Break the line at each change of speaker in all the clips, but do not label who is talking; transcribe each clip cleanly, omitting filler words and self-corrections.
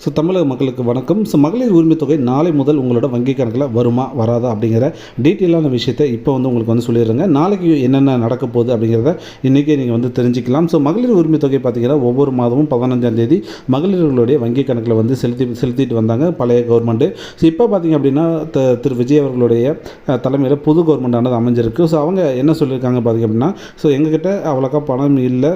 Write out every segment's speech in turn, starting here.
தமிழக மக்களுக்கு வணக்கம். மகளிர் உரிமை தொகை நாளை முதல் உங்களோட வங்கி கணக்கில் வருமா வராதா அப்படிங்கிற டீட்டெயிலான விஷயத்தை இப்போ உங்களுக்கு சொல்லிடுறேங்க. நாளைக்கு என்னென்ன நடக்க போகுது அப்படிங்கிறத இன்றைக்கே நீங்கள் தெரிஞ்சிக்கலாம். மகளிர் உரிமை தொகை பார்த்தீங்கன்னா ஒவ்வொரு மாதமும் 15ஆம் தேதி மகளிர்களுடைய வங்கி கணக்கில் செலுத்திட்டு வந்தாங்க பழைய கவர்மெண்ட்டு. இப்போ பார்த்தீங்க அப்படின்னா திரு விஜய் அவர்களுடைய தலைமையில் புது கவர்மெண்டானது அமைஞ்சிருக்கு. அவங்க என்ன சொல்லியிருக்காங்க பார்த்தீங்க அப்படின்னா, எங்ககிட்ட அவ்வளோக்கா பணம் இல்லை,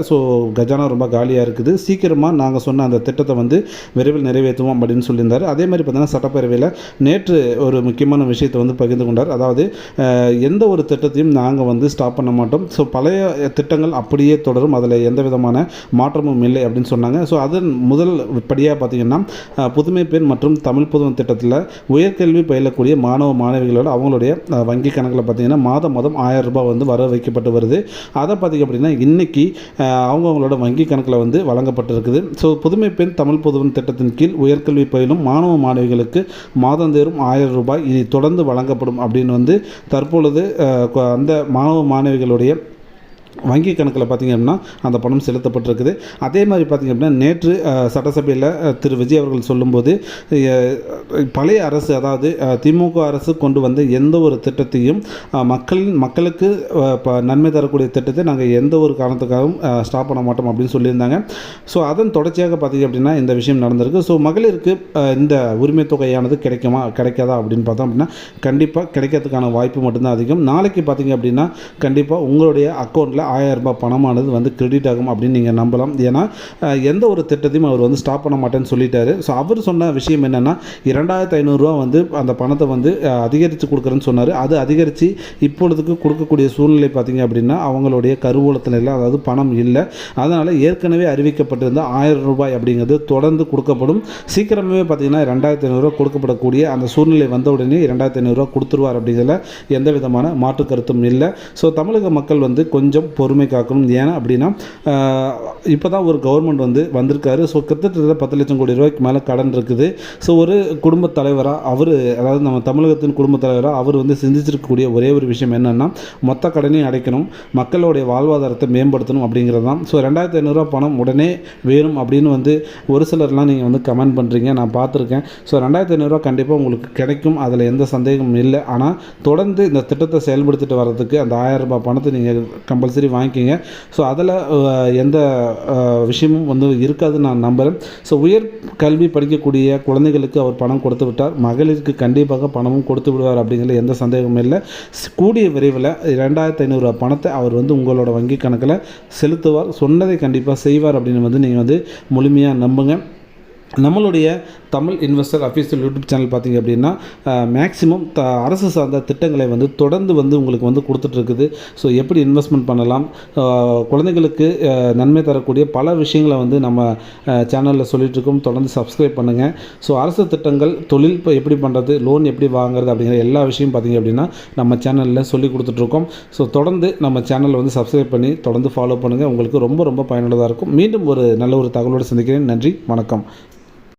கஜானா ரொம்ப காலியாக இருக்குது, சீக்கிரமாக நாங்கள் சொன்ன அந்த திட்டத்தை விரைவில் நிறைவேற்றுவோம் அப்படின்னு சொல்லியிருந்தார். அதே மாதிரி பார்த்தீங்கன்னா சட்டப்பேரவையில் நேற்று ஒரு முக்கியமான விஷயத்தை பகிர்ந்து கொண்டார். அதாவது எந்த ஒரு திட்டத்தையும் நாங்கள் ஸ்டாப் பண்ண மாட்டோம், பழைய திட்டங்கள் அப்படியே தொடரும், அதில் எந்த விதமான மாற்றமும் இல்லை அப்படின்னு சொன்னாங்க. அதன் முதல் படியாக பார்த்தீங்கன்னா புதுமை பெண் மற்றும் தமிழ் புதுமை திட்டத்தில் உயர்கல்வி பயிலக்கூடிய மாணவ மாணவிகளோட அவங்களுடைய வங்கி கணக்கில் பார்த்தீங்கன்னா மாதம் 1000 ரூபாய் வர வைக்கப்பட்டு வருது. அதை பார்த்திங்க அப்படின்னா இன்றைக்கி அவங்களோட வங்கி கணக்கில் வழங்கப்பட்டிருக்குது. புதுமை பெண் தமிழ் புதுமை திட்டத்தின் கீழ் உயர்கல்வி பயிலும் மாணவ மாணவிகளுக்கு மாதந்தோறும் 1000 ரூபாய் இனி தொடர்ந்து வழங்கப்படும் அப்படின்னு தற்பொழுது அந்த மாணவ மாணவிகளுடைய வங்கி கணக்கில் பார்த்திங்க அப்படின்னா அந்த பணம் செலுத்தப்பட்டிருக்குது. அதே மாதிரி பார்த்திங்க அப்படின்னா நேற்று சட்டசபையில் திரு விஜய் அவர்கள் சொல்லும்போது பழைய அரசு, அதாவது திமுக அரசு கொண்டு வந்த எந்த ஒரு திட்டத்தையும் மக்களுக்கு நன்மை தரக்கூடிய திட்டத்தை நாங்கள் எந்த ஒரு காரணத்துக்காகவும் ஸ்டாப் பண்ண மாட்டோம் அப்படின்னு சொல்லியிருந்தாங்க. அதன் தொடர்ச்சியாக பார்த்திங்க அப்படின்னா இந்த விஷயம் நடந்திருக்கு. மகளிருக்கு இந்த உரிமை தொகையானது கிடைக்காதா அப்படின்னு பார்த்தோம் அப்படின்னா கண்டிப்பாக கிடைக்கிறதுக்கான வாய்ப்பு மட்டும்தான் அதிகம். நாளைக்கு பார்த்திங்க அப்படின்னா கண்டிப்பாக உங்களுடைய அக்கௌண்ட்டில் 1000 ரூபாய் பணமானது கிரெடிட் ஆகும் அப்படின்னு நீங்கள் நம்பலாம். ஏன்னா எந்த ஒரு திட்டத்தையும் அவர் ஸ்டாப் பண்ண மாட்டேன்னு சொல்லிட்டாரு. அவர் சொன்ன விஷயம் என்னென்னா 2500 ரூபா அந்த பணத்தை அதிகரித்து கொடுக்குறேன்னு சொன்னார். அது அதிகரித்து இப்பொழுதுக்கு கொடுக்கக்கூடிய சூழ்நிலை பார்த்திங்க அப்படின்னா அவங்களுடைய கருவூலத்தில் இல்லை, அதாவது பணம் இல்லை. அதனால் ஏற்கனவே அறிவிக்கப்பட்டிருந்த 1000 ரூபாய் அப்படிங்கிறது தொடர்ந்து கொடுக்கப்படும். சீக்கிரமே பார்த்திங்கன்னா 2500 ரூபா கொடுக்கப்படக்கூடிய அந்த சூழ்நிலை வந்த உடனே 2500 ரூபா கொடுத்துருவார் அப்படிங்கிறதுல எந்த விதமான மாற்று கருத்தும் இல்லை. தமிழக மக்கள் கொஞ்சம் பொறுமை காக்கணும். ஏன்னா அப்படின்னா இப்போ தான் ஒரு கவர்மெண்ட் வந்திருக்காரு. கிட்டத்தட்ட 10 லட்சம் கோடி ரூபாய்க்கு மேலே கடன் இருக்குது. ஒரு குடும்பத் தலைவராக அவர், அதாவது நம்ம தமிழகத்தின் குடும்பத் தலைவராக அவர் சிந்திச்சிருக்கக்கூடிய ஒரே ஒரு விஷயம் என்னென்னா மொத்த கடனையும் அடைக்கணும், மக்களுடைய வாழ்வாதாரத்தை மேம்படுத்தணும் அப்படிங்கிறது தான். 2500 ரூபா பணம் உடனே வேணும் அப்படின்னு ஒரு சிலர்லாம் நீங்கள் கமெண்ட் பண்ணுறீங்க, நான் பார்த்துருக்கேன். 2500 ரூபா கண்டிப்பாக உங்களுக்கு கிடைக்கும், அதில் எந்த சந்தேகமும் இல்லை. ஆனால் தொடர்ந்து இந்த திட்டத்தை செயல்படுத்திட்டு வர்றதுக்கு அந்த 1000 ரூபாய் பணத்தை நீங்கள் கம்பல்சரி வாங்கிக்கிங்க. அதில் எந்த விஷயமும் இருக்காதுன்னு நான் நம்புகிறேன். உயர் கல்வி படிக்கக்கூடிய குழந்தைகளுக்கு அவர் பணம் கொடுத்து விட்டார், மகளிருக்கு கண்டிப்பாக பணமும் கொடுத்து விடுவார் அப்படிங்கிற எந்த சந்தேகமும் இல்லை. கூடிய விரைவில் 2500 ரூபா பணத்தை அவர் உங்களோட வங்கி கணக்கில் செலுத்துவார், சொன்னதை கண்டிப்பாக செய்வார் அப்படின்னு நீங்கள் முழுமையாக நம்புங்க. நம்மளுடைய Tamil investor official YouTube channel பார்த்திங்க அப்படின்னா மேக்ஸிமம் அரசு சார்ந்த திட்டங்களை தொடர்ந்து உங்களுக்கு கொடுத்துட்ருக்குது. எப்படி இன்வெஸ்ட்மெண்ட் பண்ணலாம், குழந்தைகளுக்கு நன்மை தரக்கூடிய பல விஷயங்களை நம்ம சேனலில் சொல்லிகிட்ருக்கோம். தொடர்ந்து சப்ஸ்கிரைப் பண்ணுங்கள். அரசு திட்டங்கள், தொழில் எப்படி பண்ணுறது, லோன் எப்படி வாங்குறது அப்படிங்கிற எல்லா விஷயம் பார்த்திங்க அப்படின்னா நம்ம சேனலில் சொல்லி கொடுத்துட்ருக்கோம். தொடர்ந்து நம்ம சேனலை சப்ஸ்கிரைப் பண்ணி தொடர்ந்து ஃபாலோ பண்ணுங்கள். உங்களுக்கு ரொம்ப ரொம்ப பயனுள்ளதாக இருக்கும். மீண்டும் ஒரு நல்ல ஒரு தகவலோடு சந்திக்கிறேன். நன்றி, வணக்கம்.